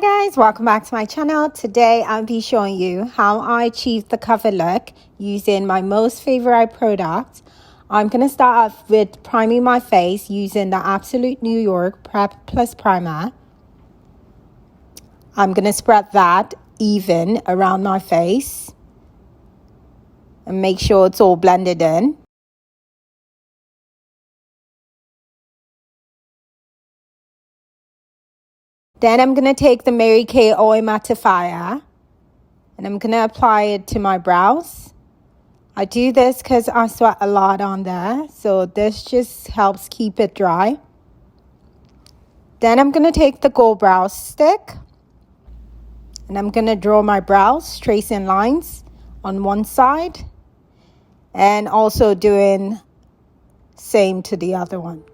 Hi guys, welcome back to my channel. Today I'll be showing you how I achieved the cover look using my most favorite product. I'm going to start off with priming my face using the A78 Nude Prep Plus Primer. I'm going to spread that even around my face and make sure it's all blended in. Then I'm going to take the Kay Oil Mattifier and I'm going to apply it to my brows. I do this because I sweat a lot on there, so this just helps keep it dry. Then I'm going to take the gold brow stick and I'm going to draw my brows, tracing lines on one side and also doing same to the other one.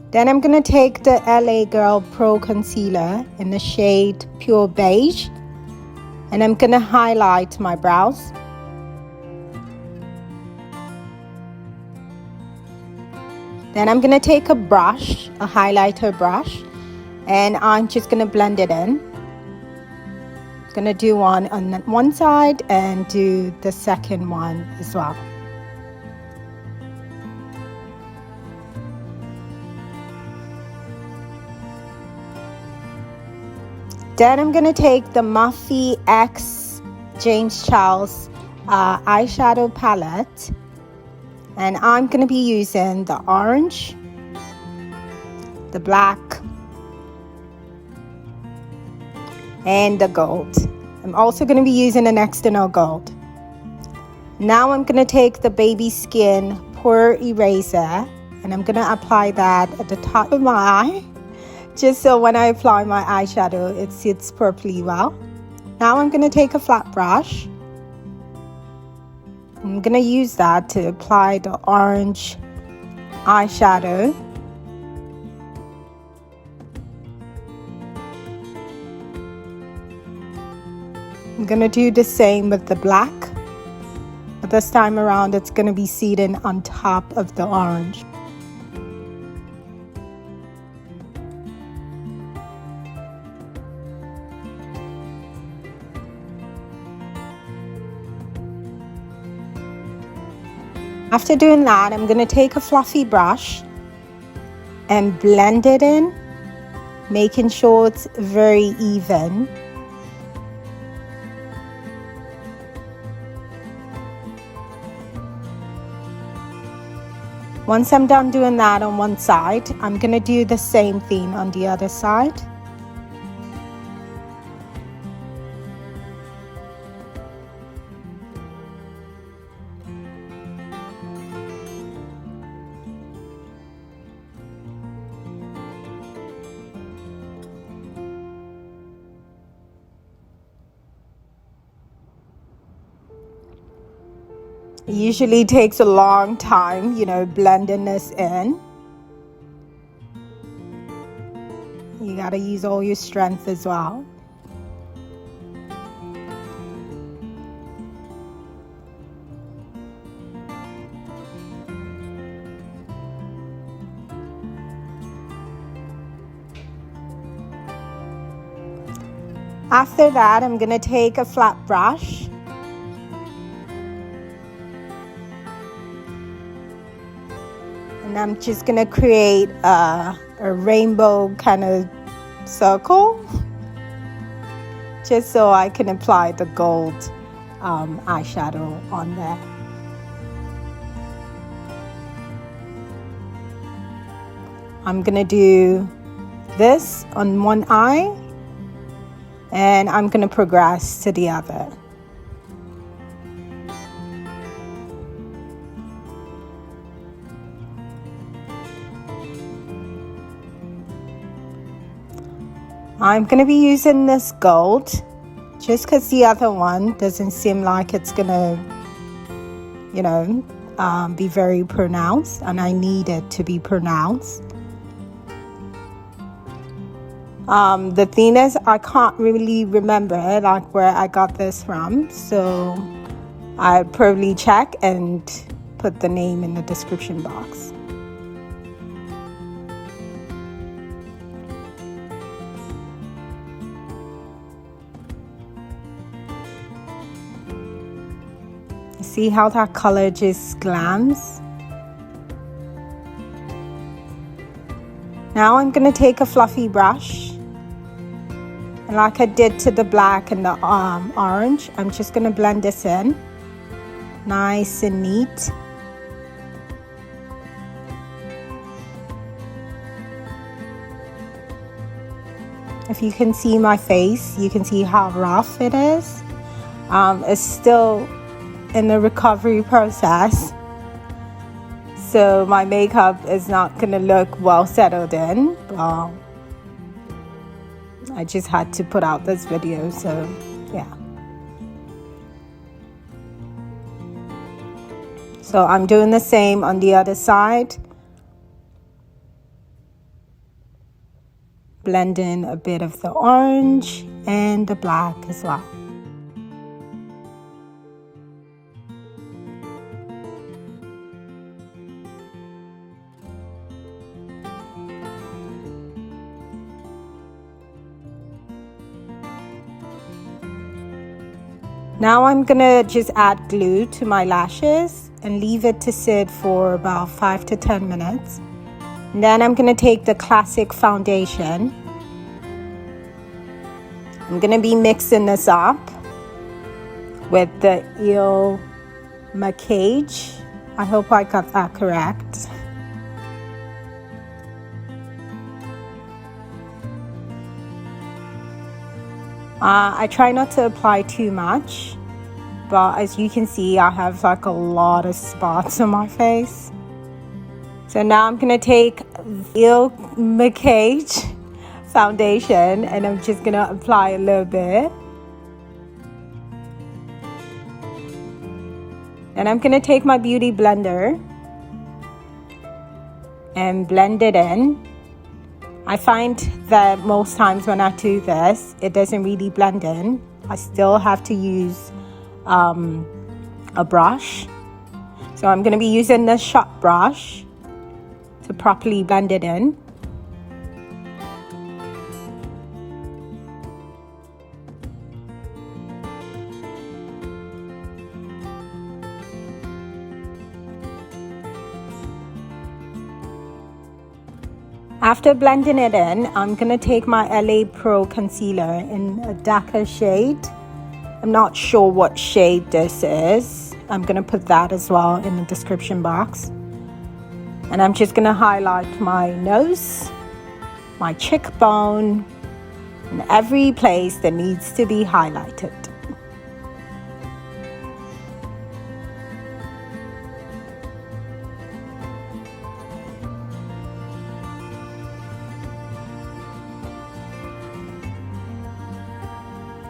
Then I'm going to take the LA Girl Pro Concealer in the shade Pure Beige and I'm going to highlight my brows. Then I'm going to take a brush, a highlighter brush, and I'm just going to blend it in. I'm going to do one on one side and do the second one as well. Then I'm going to take the Morphe X James Charles eyeshadow palette and I'm going to be using the orange, the black, and the gold. I'm also going to be using an external gold. Now I'm going to take the Baby Skin Pore Eraser and I'm going to apply that at the top of my eye, just so when I apply my eyeshadow it sits properly well. Now I'm going to take a flat brush. I'm going to use that to apply the orange eyeshadow. I'm going to do the same with the black, but this time around it's going to be seated on top of the orange. After doing that, I'm going to take a fluffy brush and blend it in, making sure it's very even. Once I'm done doing that on one side, I'm going to do the same thing on the other side. It usually takes a long time, blending this in. You gotta use all your strength as well. After that, I'm gonna take a flat brush and I'm just going to create a rainbow kind of circle just so I can apply the gold eyeshadow on there. I'm going to do this on one eye and I'm going to progress to the other. I'm going to be using this gold just because the other one doesn't seem like it's going to, be very pronounced, and I need it to be pronounced. The thing is, I can't really remember like where I got this from, so I'll probably check and put the name in the description box. See how that color just glams? Now I'm going to take a fluffy brush, and like I did to the black and the orange, I'm just going to blend this in nice and neat. If you can see my face, you can see how rough it is. It's still in the recovery process, so my makeup is not gonna look well settled in. I just had to put out this video, so yeah. So I'm doing the same on the other side, blend in a bit of the orange and the black as well. Now I'm gonna just add glue to my lashes and leave it to sit for about 5 to 10 minutes. And then I'm gonna take the classic foundation. I'm gonna be mixing this up with the MAKIAGE. I hope I got that correct. I try not to apply too much, but as you can see, I have like a lot of spots on my face. So now I'm gonna take the MAKIAGE foundation and I'm just gonna apply a little bit. And I'm gonna take my beauty blender and blend it in. I find that most times when I do this, it doesn't really blend in. I still have to use a brush. So I'm going to be using this sharp brush to properly blend it in. After blending it in, I'm going to take my LA Pro concealer in a darker shade. I'm not sure what shade this is. I'm going to put that as well in the description box. And I'm just going to highlight my nose, my cheekbone, and every place that needs to be highlighted.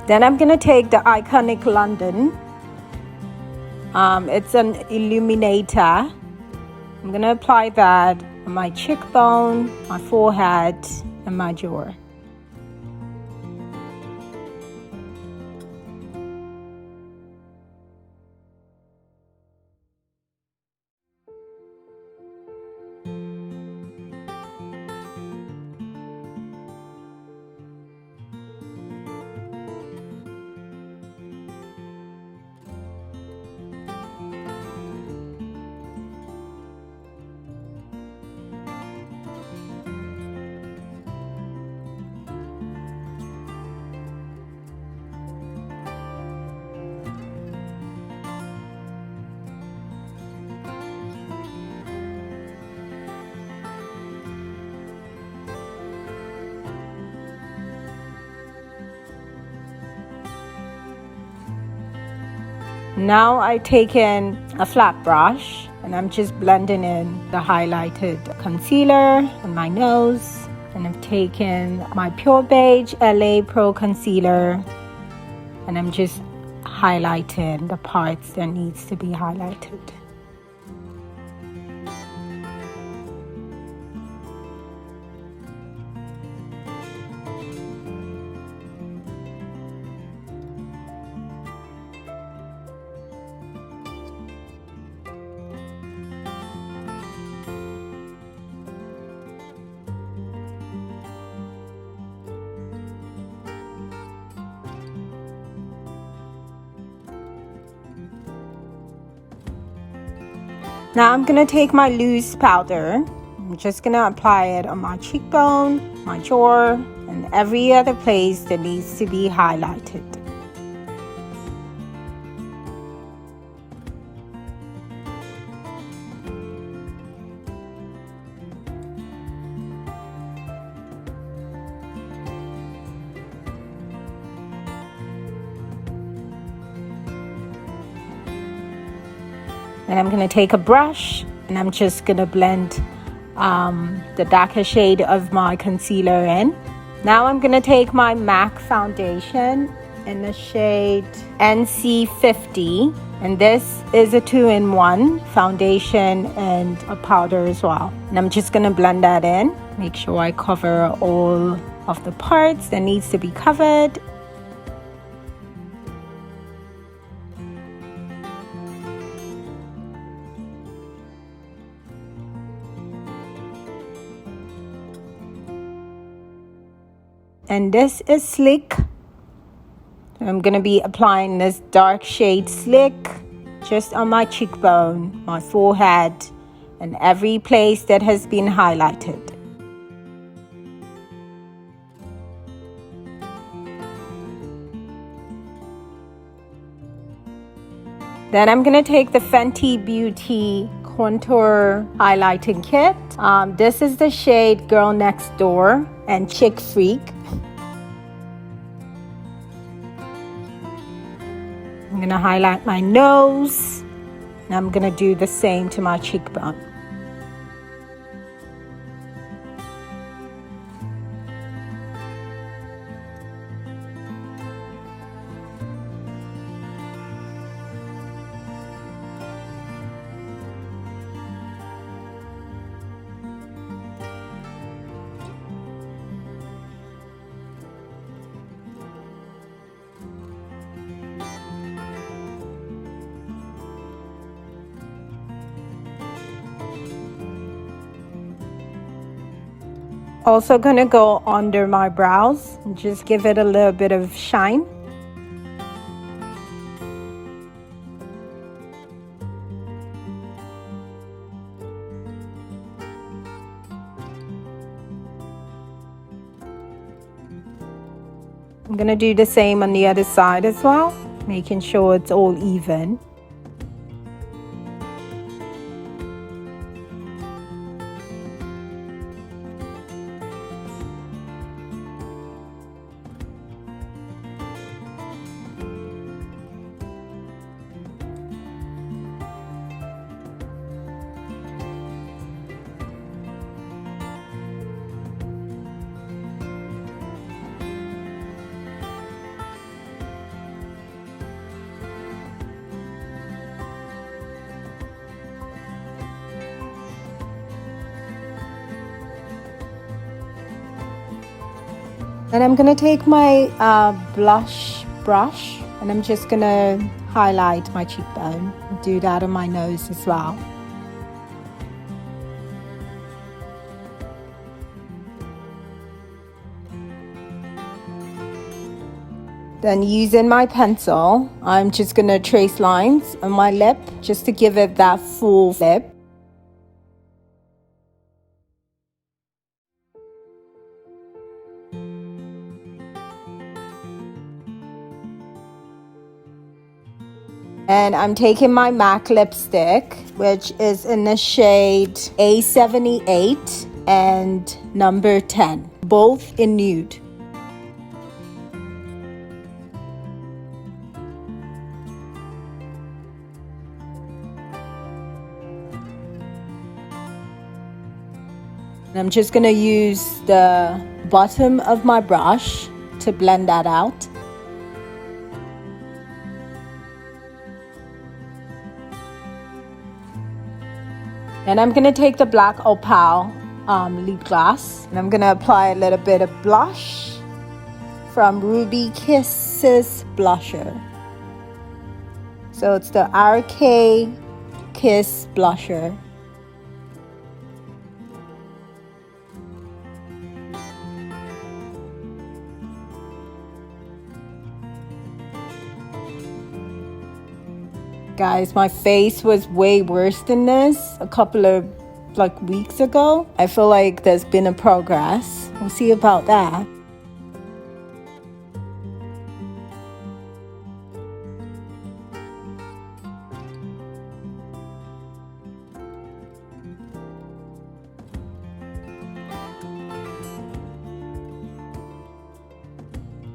Then I'm going to take the Iconic London. It's an illuminator. I'm going to apply that on my cheekbone, my forehead, and my jaw. Now I've taken a flat brush and I'm just blending in the highlighted concealer on my nose. And I've taken my Pure Beige LA Pro concealer and I'm just highlighting the parts that needs to be highlighted. Now I'm going to take my loose powder. I'm just going to apply it on my cheekbone, my jaw, and every other place that needs to be highlighted. And I'm going to take a brush and I'm just going to blend the darker shade of my concealer in. Now I'm going to take my MAC foundation in the shade NC50. And this is a 2-in-1 foundation and a powder as well. And I'm just going to blend that in. Make sure I cover all of the parts that needs to be covered. And this is Slick. I'm going to be applying this dark shade Slick just on my cheekbone, my forehead, and every place that has been highlighted. Then I'm going to take the Fenty Beauty Contour Highlighting Kit. This is the shade Girl Next Door and Chic Phreak. I'm going to highlight my nose, and I'm going to do the same to my cheekbone. Also gonna go under my brows and just give it a little bit of shine. I'm gonna do the same on the other side as well, making sure it's all even. And I'm going to take my blush brush and I'm just going to highlight my cheekbone. Do that on my nose as well. Then using my pencil, I'm just going to trace lines on my lip just to give it that full lip. And I'm taking my MAC lipstick, which is in the shade A78 and number 10, both in nude. And I'm just going to use the bottom of my brush to blend that out. And I'm going to take the black opal lip gloss and I'm going to apply a little bit of blush from Ruby Kisses blusher. So it's the RK Kiss blusher. Guys, my face was way worse than this a couple of weeks ago. I feel like there's been a progress. We'll see about that.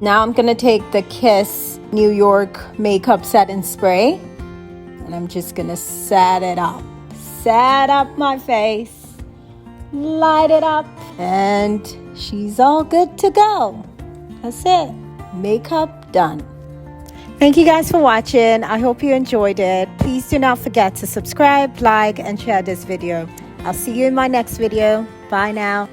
Now I'm gonna take the Kiss New York makeup setting spray and I'm just gonna set it up. Set up my face, light it up, and she's all good to go. That's it. Makeup done. Thank you guys for watching. I hope you enjoyed it. Please do not forget to subscribe, like, and share this video. I'll see you in my next video. Bye now.